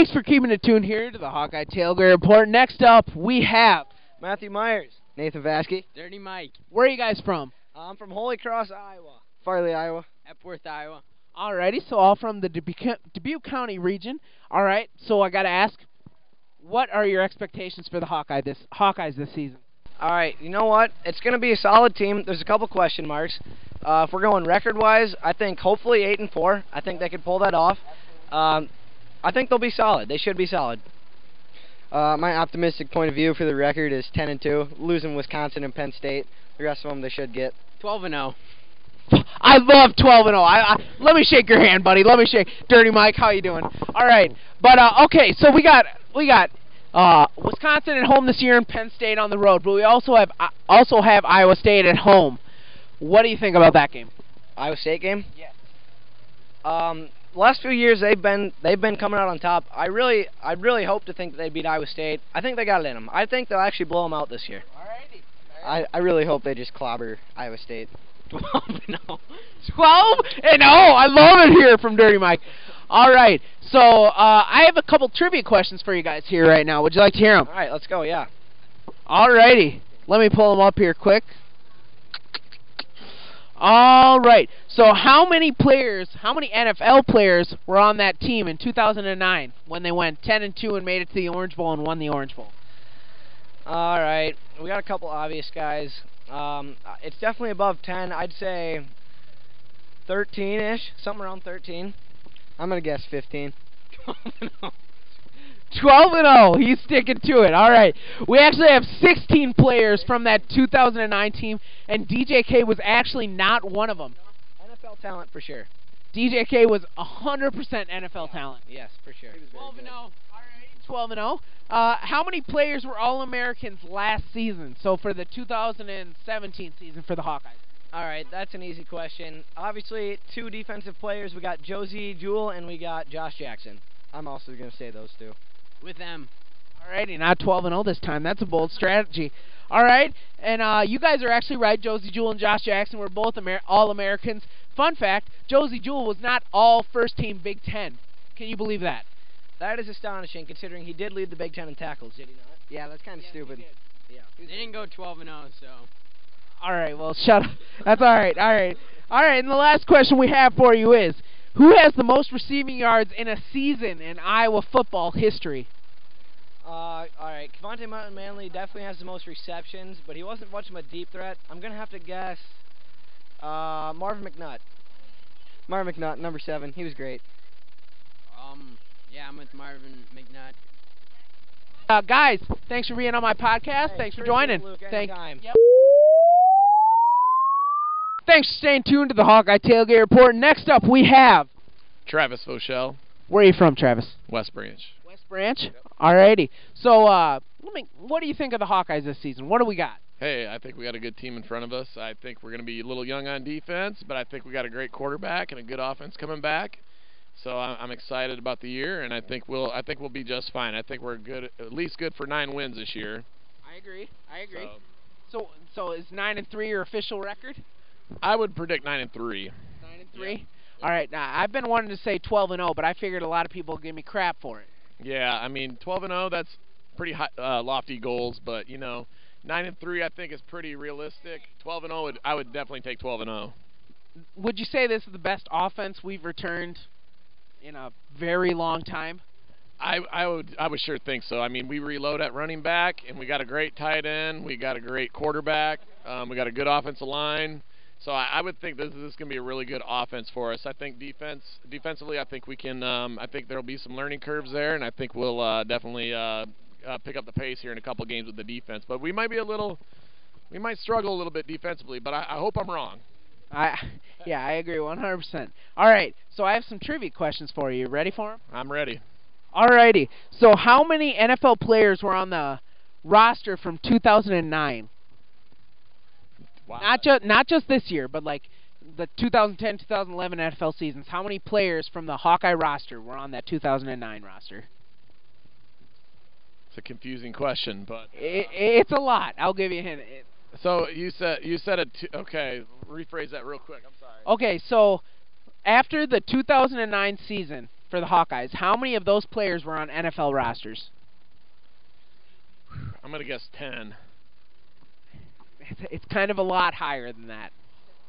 Thanks for keeping it tuned here to the Hawkeye Tailgate Report. Next up, we have Matthew Myers. Nathan Vasky. Dirty Mike. Where are you guys from? I'm from Holy Cross, Iowa. Farley, Iowa. Epworth, Iowa. Alrighty, so all from the Dubuque County region. All right, so I got to ask, what are your expectations for the Hawkeyes this season? All right, you know what? It's going to be a solid team. There's a couple question marks. If we're going record-wise, I think hopefully 8-4. I think they could pull that off. I think they'll be solid. They should be solid. My optimistic point of view for the record is 10-2, losing Wisconsin and Penn State. The rest of them they should get 12-0. I love 12-0. Let me shake your hand, buddy. Let me shake. Dirty Mike, how you doing? All right, but okay. So we got Wisconsin at home this year and Penn State on the road, but we also have Iowa State at home. What do you think about that game? Iowa State game? Yes. Last few years they've been coming out on top. I really hope to think that they beat Iowa State. I think they got it in them. I think they'll actually blow them out this year. Alrighty. I really hope they just clobber Iowa State. 12-0. 12-0. I love it here from Dirty Mike. All right. So I have a couple trivia questions for you guys here right now. Would you like to hear them? All right, let's go. Yeah. All righty. Let me pull them up here quick. All right. So how many NFL players were on that team in 2009 when they went 10-2 and made it to the Orange Bowl and won the Orange Bowl? All right. We got a couple obvious guys. It's definitely above 10. I'd say 13-ish, something around 13. I'm going to guess 15. 12-0. He's sticking to it. All right. We actually have 16 players from that 2009 team, and DJK was actually not one of them. NFL talent for sure. DJK was 100% NFL talent. Yes, for sure. 12-0. All right. 12-0. How many players were All-Americans last season? So for the 2017 season for the Hawkeyes. All right, that's an easy question. Obviously, two defensive players. We got Josie Jewell and we got Josh Jackson. I'm also going to say those two. With them. Alrighty, not 12-0 this time. That's a bold strategy. All right, and you guys are actually right. Josie Jewell and Josh Jackson were both All-Americans. Fun fact, Josie Jewell was not all first-team Big Ten. Can you believe that? That is astonishing, considering he did lead the Big Ten in tackles, did he not? Yeah, that's kind of stupid. Yeah. They didn't go 12-0, so. All right, well, shut up. That's all right. All right. All right, and the last question we have for you is, who has the most receiving yards in a season in Iowa football history? All right, Kevontae Manley definitely has the most receptions, but he wasn't much of a deep threat. I'm going to have to guess Marvin McNutt. Marvin McNutt, number 7. He was great. Yeah, I'm with Marvin McNutt. Guys, thanks for being on my podcast. Hey, thanks for joining. Luke, Yep. Thanks for staying tuned to the Hawkeye Tailgate Report. Next up, we have Travis Foshell, Where are you from, Travis? West Branch. West Branch? Yep. Alrighty. So, what do you think of the Hawkeyes this season? What do we got? Hey, I think we got a good team in front of us. I think we're going to be a little young on defense, but I think we got a great quarterback and a good offense coming back. So I'm excited about the year, and I think we'll be just fine. I think we're good, at least good for 9 wins this year. I agree. So is 9-3 your official record? I would predict 9-3. 9-3. Yeah. All right. Now I've been wanting to say 12-0, but I figured a lot of people would give me crap for it. Yeah, I mean 12-0. That's pretty high, lofty goals, but 9-3 I think is pretty realistic. 12-0, I would definitely take 12-0. Would you say this is the best offense we've returned in a very long time? I would sure think so. I mean, we reload at running back, and we got a great tight end. We got a great quarterback. We got a good offensive line. So I would think this is going to be a really good offense for us. I think defensively, I think we can. I think there will be some learning curves there, and I think we'll definitely pick up the pace here in a couple games with the defense. But we might struggle a little bit defensively. But I hope I'm wrong. Yeah, I agree 100%. All right, so I have some trivia questions for you. Ready for them? I'm ready. All righty. So how many NFL players were on the roster from 2009? Wow. Not just this year, but like the 2010-2011 NFL seasons. How many players from the Hawkeye roster were on that 2009 roster? It's a confusing question, but it's a lot. I'll give you a hint. So you said okay, rephrase that real quick. I'm sorry. Okay, so after the 2009 season, for the Hawkeyes. How many of those players were on NFL rosters? I'm going to guess 10. It's kind of a lot higher than that.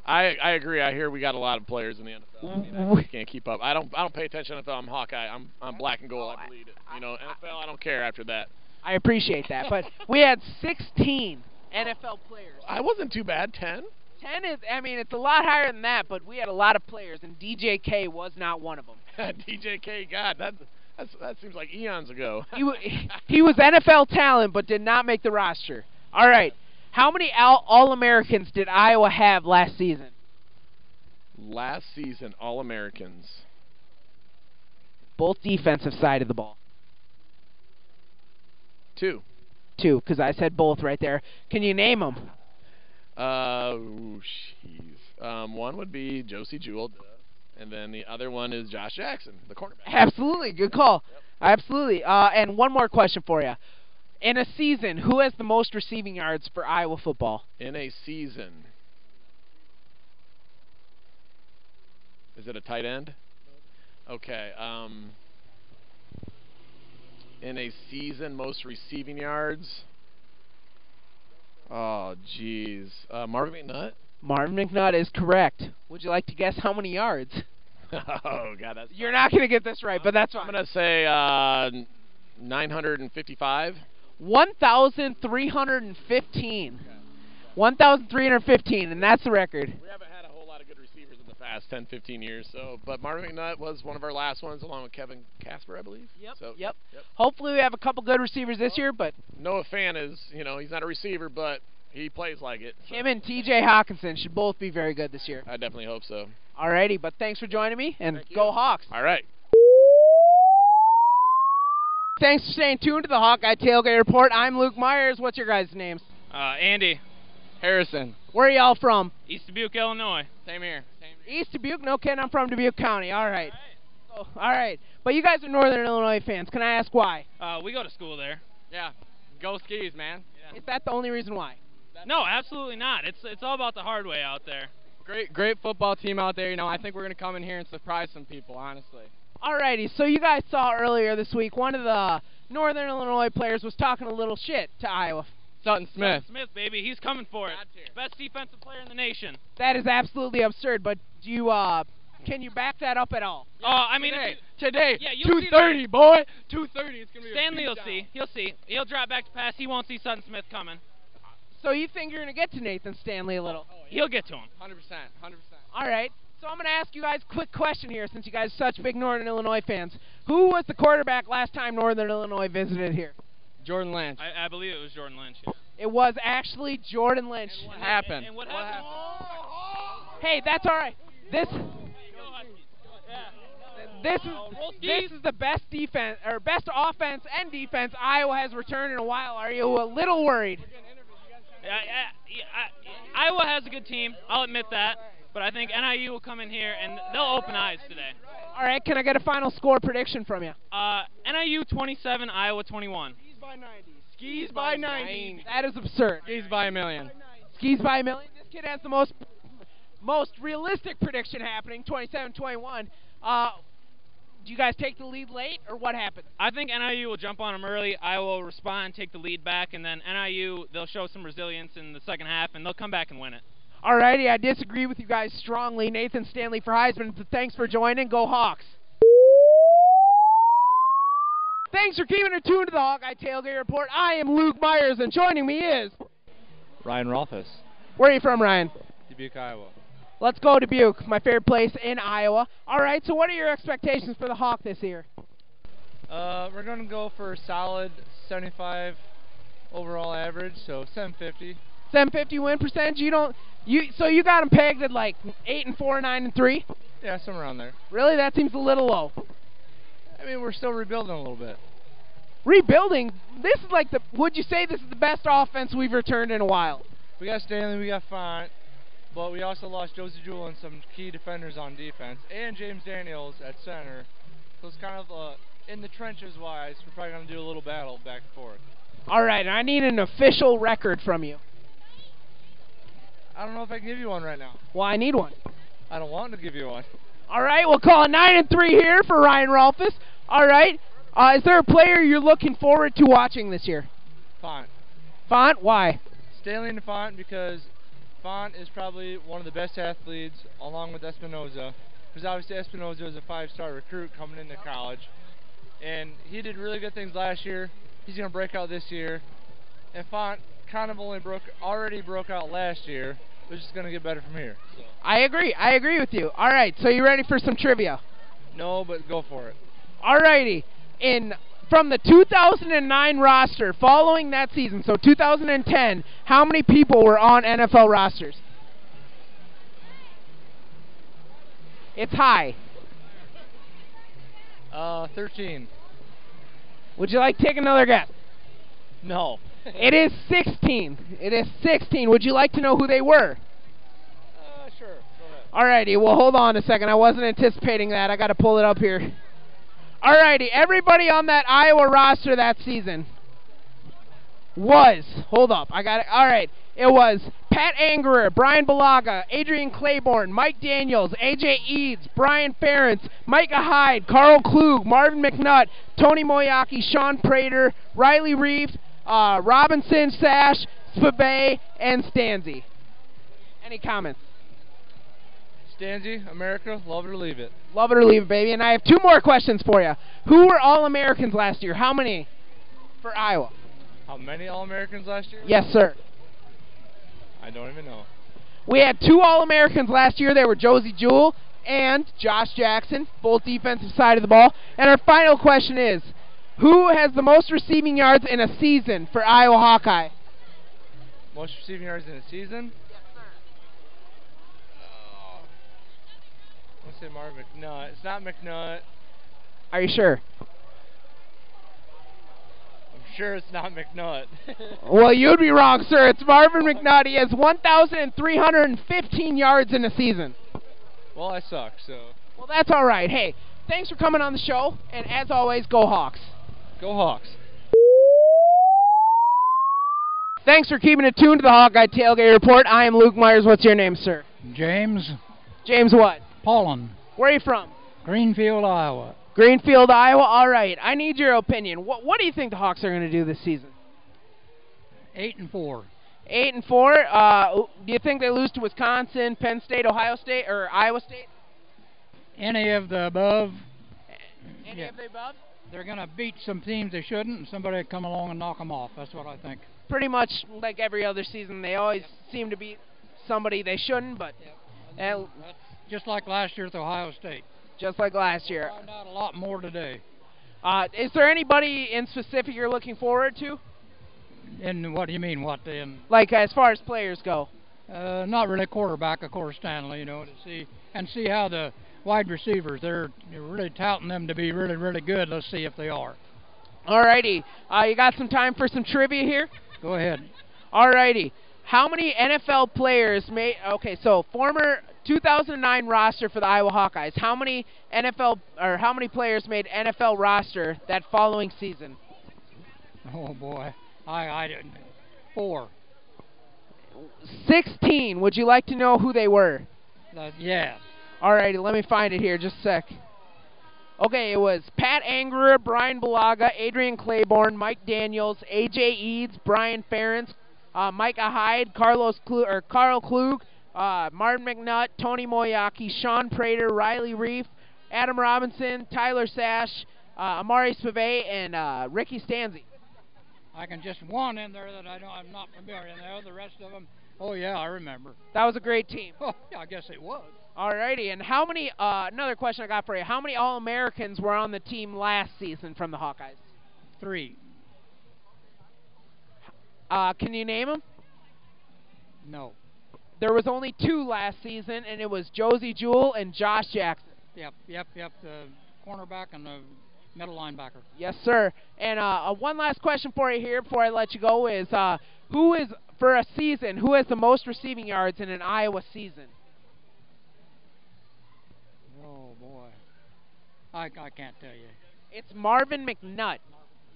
I agree. I hear we got a lot of players in the NFL. I mean, I just can't keep up. I don't pay attention to NFL. I'm Hawkeye. I'm black and gold. I believe it. You know, NFL, I don't care after that. I appreciate that, but we had 16 NFL players. I wasn't too bad. 10. 10 is, I mean, it's a lot higher than that, but we had a lot of players, and DJK was not one of them. DJK, God, that seems like eons ago. He was NFL talent, but did not make the roster. All right. How many All-Americans did Iowa have last season? Last season, All-Americans. Both defensive side of the ball. 2. 2, because I said both right there. Can you name them? Jeez. One would be Josie Jewell, and then the other one is Josh Jackson, the cornerback. Absolutely. Good call. Yep. Absolutely. And one more question for you. In a season, who has the most receiving yards for Iowa football? In a season. Is it a tight end? Okay. In a season, most receiving yards. Oh, jeez. Marvin McNutt? Marvin McNutt is correct. Would you like to guess how many yards? Oh, God. You're not going to get this right, but that's fine. I'm going to say 955. 1,315. 1,315, and that's the record. We haven't had a whole lot of good receivers in the past 10, 15 years, but Marvin McNutt was one of our last ones, along with Kevin Casper, I believe. Yep. So, yep. Hopefully we have a couple good receivers this year, but Noah Fan is, he's not a receiver, but he plays like it. So. Him and T.J. Hawkinson should both be very good this year. I definitely hope so. Alrighty, but thanks for joining me, and go Hawks. All right. Thanks for staying tuned to the Hawkeye Tailgate Report. I'm Luke Myers. What's your guys' names? Andy. Harrison. Where are y'all from? East Dubuque, Illinois. Same here. East Dubuque? No kidding, I'm from Dubuque County. All right. All right. But you guys are Northern Illinois fans. Can I ask why? We go to school there. Yeah. Go Skis, man. Yeah. Is that the only reason why? No, absolutely not. It's all about the hard way out there. Great football team out there. I think we're going to come in here and surprise some people, honestly. Alrighty, so you guys saw earlier this week one of the Northern Illinois players was talking a little shit to Iowa. Sutton Smith. Sutton Smith, baby. He's coming for it. Best defensive player in the nation. That is absolutely absurd, but do you, can you back that up at all? I mean, today, yeah, 2:30, boy. 2:30. It's going to be Stanley will see. He'll see. He'll drop back to pass. He won't see Sutton Smith coming. So you think you're going to get to Nathan Stanley a little? He'll get to him. 100%. All right. So I'm going to ask you guys a quick question here, since you guys are such big Northern Illinois fans. Who was the quarterback last time Northern Illinois visited here? Jordan Lynch. I believe it was Jordan Lynch. Yeah. It was actually Jordan Lynch. What happened? And what happened? Hey, that's all right. This is the best defense or best offense and defense Iowa has returned in a while. Are you a little worried? Iowa has a good team. I'll admit that. But I think NIU will come in here and they'll open eyes today. All right, can I get a final score prediction from you? NIU 27, Iowa 21. Skis by 90. Skis by 90. That is absurd. Skis by a million. Skis by a million. This kid has the most realistic prediction happening, 27-21. Do you guys take the lead late, or what happens? I think NIU will jump on them early. Iowa will respond, take the lead back, and then NIU, they'll show some resilience in the second half, and they'll come back and win it. Alrighty, I disagree with you guys strongly. Nathan Stanley for Heisman. Thanks for joining. Go Hawks. Thanks for keeping it tuned to the Hawkeye Tailgate Report. I am Luke Myers, and joining me is Ryan Rolfus. Where are you from, Ryan? Dubuque, Iowa. Let's go Dubuque, my favorite place in Iowa. All right, so what are your expectations for the Hawk this year? We're going to go for a solid 75 overall average, so 750. 750 win percentage. So you got them pegged at like 8-4, 9-3. Yeah, somewhere around there. Really, that seems a little low. I mean, we're still rebuilding a little bit. Rebuilding. This is like would you say this is the best offense we've returned in a while? We got Stanley, we got Font, but we also lost Josie Jewell and some key defenders on defense, and James Daniels at center. So it's kind of in the trenches wise, we're probably going to do a little battle back and forth. All right, I need an official record from you. I don't know if I can give you one right now. Well, I need one. I don't want to give you one. All right, we'll call it 9-3 here for Ryan Rolfus. All right. Is there a player you're looking forward to watching this year? Font. Font? Why? Stanley and Font, because Font is probably one of the best athletes along with Espinoza. Because obviously Espinoza was a 5-star recruit coming into college. And he did really good things last year. He's going to break out this year. And Font kind of already broke out last year. It's just going to get better from here. So. I agree with you. All right, so you ready for some trivia? No, but go for it. All righty. From the 2009 roster, following that season, so 2010, how many people were on NFL rosters? It's high. 13. Would you like to take another guess? No. It is 16. It is 16. Would you like to know who they were? Sure. Go ahead. Alrighty, well, hold on a second. I wasn't anticipating that. I got to pull it up here. Alrighty, everybody on that Iowa roster that season was, hold up, I got it. Alright, it was Pat Angerer, Brian Balaga, Adrian Claiborne, Mike Daniels, AJ Eads, Brian Ferentz, Micah Hyde, Carl Klug, Marvin McNutt, Tony Moyaki, Sean Prater, Riley Reef, Robinson, Sash, Spivey, and Stanzi. Any comments? Stanzi, America, love it or leave it. Love it or leave it, baby. And I have two more questions for you. Who were All-Americans last year? How many for Iowa? How many All-Americans last year? Yes, sir. I don't even know. We had two All-Americans last year. They were Josie Jewell and Josh Jackson, both defensive side of the ball. And our final question is, who has the most receiving yards in a season for Iowa Hawkeye? Most receiving yards in a season? Yes, sir. I want to say Marvin McNutt. It's not McNutt. Are you sure? I'm sure it's not McNutt. Well, you'd be wrong, sir. It's Marvin McNutt. He has 1,315 yards in a season. Well, I suck, so. Well, that's all right. Hey, thanks for coming on the show. And as always, go Hawks. Go Hawks. Thanks for keeping it tuned to the Hawkeye Tailgate Report. I am Luke Myers. What's your name, sir? James James what? Paulin, Where are you from? Greenfield, Iowa. Greenfield, Iowa. All right. I need your opinion. What do you think the Hawks are going to do this season? 8-4. 8-4. Do you think they lose to Wisconsin, Penn State, Ohio State, or Iowa State? Any of the above. Any of the above? They're going to beat some teams they shouldn't, and somebody will come along and knock them off. That's what I think. Pretty much like every other season, they always seem to beat somebody they shouldn't, but That's just like last year at Ohio State. just like last year. Find out a lot more today. Is there anybody in specific you're looking forward to? And what do you mean? What in? Like as far as players go? Not really quarterback, of course, Stanley. To see how the wide receivers. They're really touting them to be really, really good. Let's see if they are. Alrighty. You got some time for some trivia here? Go ahead. Alrighty. How many NFL players made... Okay, so former 2009 roster for the Iowa Hawkeyes. How many players made NFL roster that following season? Oh, boy. I didn't. 4. 16. Would you like to know who they were? Yes. Alrighty, let me find it here. Just a sec. Okay, it was Pat Angerer, Brian Balaga, Adrian Claiborne, Mike Daniels, AJ Eads, Brian Ferentz, Micah Hyde, Carl Klug, Martin McNutt, Tony Moyaki, Sean Prater, Riley Reef, Adam Robinson, Tyler Sash, Amari Spivey, and Ricky Stanzi. I can just one in there that I'm not familiar with. The rest of them, oh yeah, I remember. That was a great team. Oh, yeah, I guess it was. Alrighty, and how many, another question I got for you, how many All-Americans were on the team last season from the Hawkeyes? 3. Can you name them? No. There was only 2 last season, and it was Josie Jewell and Josh Jackson. Yep. The cornerback and the middle linebacker. Yes, sir. And one last question for you here before I let you go is, who is, for a season, who has the most receiving yards in an Iowa season? Oh, boy. I can't tell you. It's Marvin McNutt.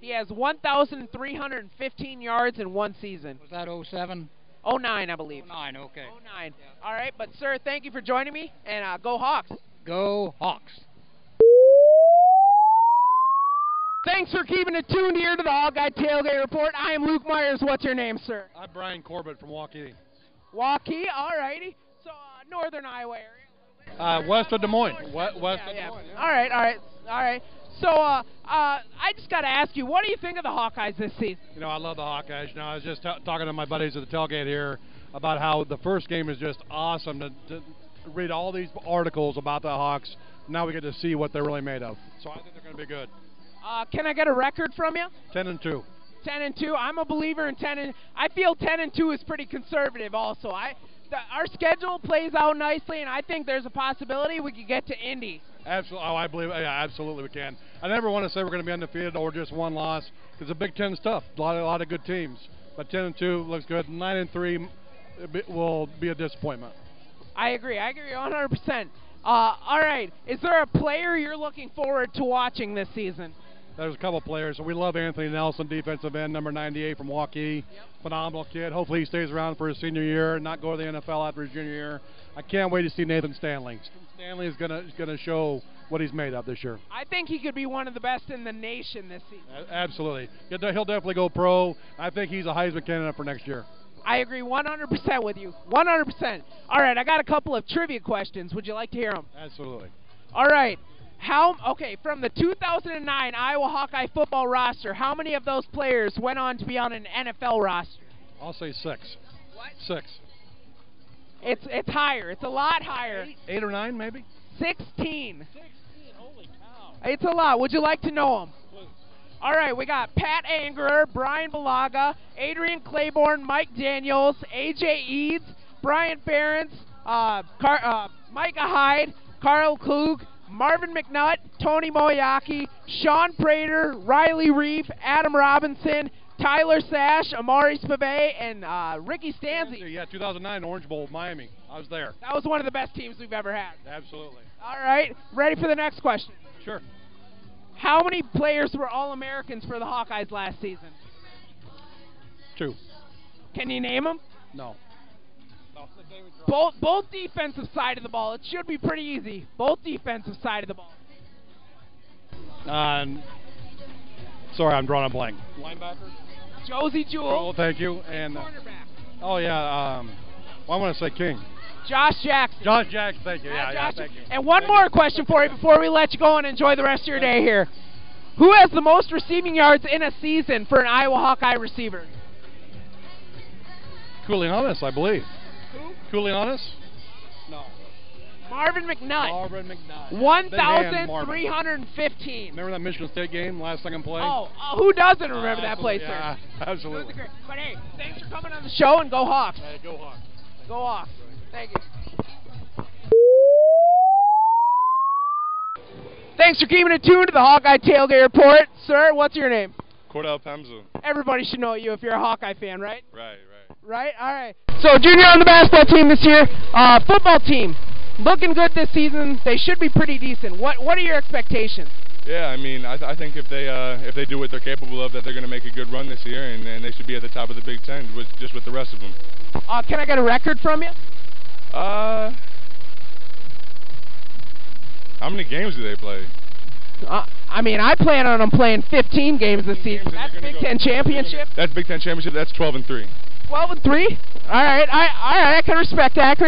He has 1,315 yards in one season. Was that 07? 09, I believe. 09, okay. 09. Yeah. All right, but, sir, thank you for joining me, and go Hawks. Go Hawks. Thanks for keeping it tuned here to the Hawkeye Tailgate Report. I am Luke Myers. What's your name, sir? I'm Brian Corbett from Waukee. Waukee, all righty. So, northern Iowa area. West of Des Moines. West of Des Moines. All right. So, I just got to ask you, what do you think of the Hawkeyes this season? You know, I love the Hawkeyes. You know, I was just talking to my buddies at the tailgate here about how the first game is just awesome to read all these articles about the Hawks. Now we get to see what they're really made of. So I think they're going to be good. Can I get a record from you? 10-2. 10-2. I'm a believer in 10. I feel 10-2 is pretty conservative. Also, our schedule plays out nicely, and I think there's a possibility we could get to Indy. Absolutely. Oh, I believe. Yeah, absolutely we can. I never want to say we're going to be undefeated or just one loss because the Big Ten stuff. A lot of good teams. But 10-2 looks good. 9-3 will be a disappointment. I agree 100%. All right. Is there a player you're looking forward to watching this season? There's a couple players. So we love Anthony Nelson, defensive end, number 98 from Waukee. Yep. Phenomenal kid. Hopefully he stays around for his senior year and not go to the NFL after his junior year. I can't wait to see Nathan Stanley. Stanley is gonna show what he's made of this year. I think he could be one of the best in the nation this season. Absolutely. He'll definitely go pro. I think he's a Heisman candidate for next year. I agree 100% with you. 100%. All right, I got a couple of trivia questions. Would you like to hear them? Absolutely. All right. From the 2009 Iowa Hawkeye football roster, how many of those players went on to be on an NFL roster? I'll say 6. What? 6. It's higher. It's a lot higher. 8 or 9, maybe? 16. 16. Holy cow. It's a lot. Would you like to know them? All right, we got Pat Angerer, Brian Balaga, Adrian Claiborne, Mike Daniels, A.J. Eads, Brian Ferentz, Micah Hyde, Carl Klug, Marvin McNutt, Tony Moyaki, Sean Prater, Riley Reef, Adam Robinson, Tyler Sash, Amari Spivey, and Ricky Stanzi. Yeah, 2009 Orange Bowl, Miami. I was there. That was one of the best teams we've ever had. Absolutely. All right, ready for the next question? Sure. How many players were All-Americans for the Hawkeyes last season? 2. Can you name them? No. Both defensive side of the ball. It should be pretty easy. Both defensive side of the ball. Sorry, I'm drawing a blank. Linebacker? Josie Jewell. Oh, thank you. And cornerback. Oh, yeah. I want to say King. Josh Jackson. Josh Jackson, thank you. Yeah, thank you. And one more question for you before we let you go and enjoy the rest of your day here. Who has the most receiving yards in a season for an Iowa Hawkeye receiver? Koulianos, I believe. Who? Koulianos? No. Marvin McNutt. Marvin McNutt. 1,315. Remember that Michigan State game, last second play? Oh, who doesn't remember that play, sir? Yeah, absolutely. But hey, thanks for coming on the show, and go Hawks. Hey, go Hawks. Go Hawks. Thank you. Thanks for keeping it tuned to the Hawkeye Tailgate Report. Sir, what's your name? Cordell Pemzu. Everybody should know you if you're a Hawkeye fan, right? Right. Right? All right. So, junior on the basketball team this year. Football team, looking good this season. They should be pretty decent. What are your expectations? Yeah, I mean, I think if they do what they're capable of, that they're going to make a good run this year, and they should be at the top of the Big Ten, just with the rest of them. Can I get a record from you? How many games do they play? I mean, I plan on them playing 15 games this season. That's Big Ten championship? That's Big Ten championship. That's 12-3. 12-3? All right. I can respect that. a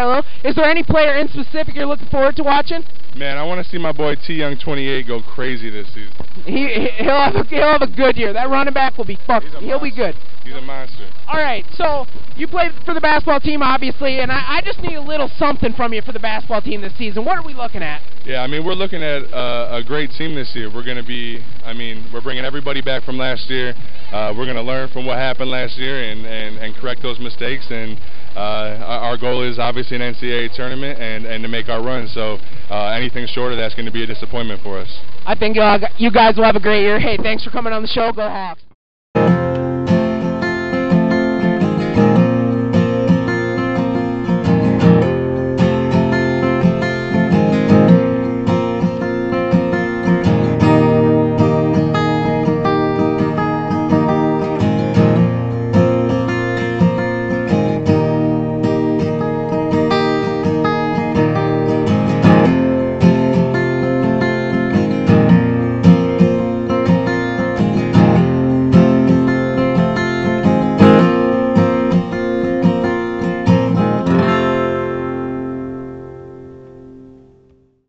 little. Is there any player in specific you're looking forward to watching? Man, I want to see my boy T. Young 28 go crazy this season. He'll have a good year. That running back will be fucked. He'll be good. He's a monster. All right, so you played for the basketball team, obviously, and I just need a little something from you for the basketball team this season. What are we looking at? Yeah, I mean, we're looking at a great team this year. We're bringing everybody back from last year. We're going to learn from what happened last year and correct those mistakes. And our goal is obviously an NCAA tournament and to make our run. So anything short of that's going to be a disappointment for us. I think you guys will have a great year. Hey, thanks for coming on the show. Go Hawks.